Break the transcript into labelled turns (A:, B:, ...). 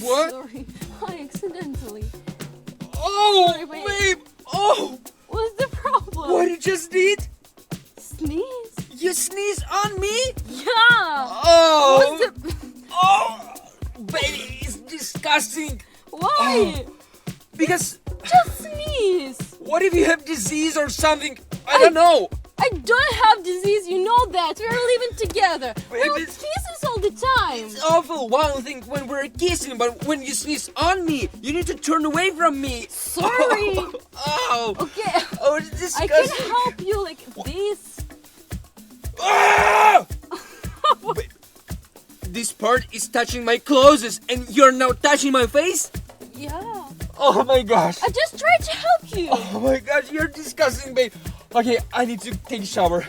A: What?
B: Sorry, I accidentally.
A: Oh,
B: Sorry, babe.
A: babe! Oh!
B: What's the problem?
A: What you just did?
B: Sneeze?
A: You sneezed on me?
B: Yeah!
A: Oh!
B: What's the...
A: Oh! Baby, it's disgusting!
B: Why?
A: Because
B: Just sneeze!
A: what if you have disease or something? I don't know!
B: I don't have disease, you know that. We're living together. We
A: Babe,
B: have
A: it's-
B: kisses all the time.
A: It's awful one thing when we're kissing, but when you sneeze on me, you need to turn away from me.
B: Sorry.
A: Oh!
B: Okay,
A: Oh, it's
B: I
A: disgusting!
B: can help you like this.
A: Ah! Wait, this part is touching my clothes and you're now touching my face?
B: Yeah.
A: Oh my gosh!
B: I just tried to help you.
A: Oh my gosh, you're disgusting, babe. Okay, I need to take a shower.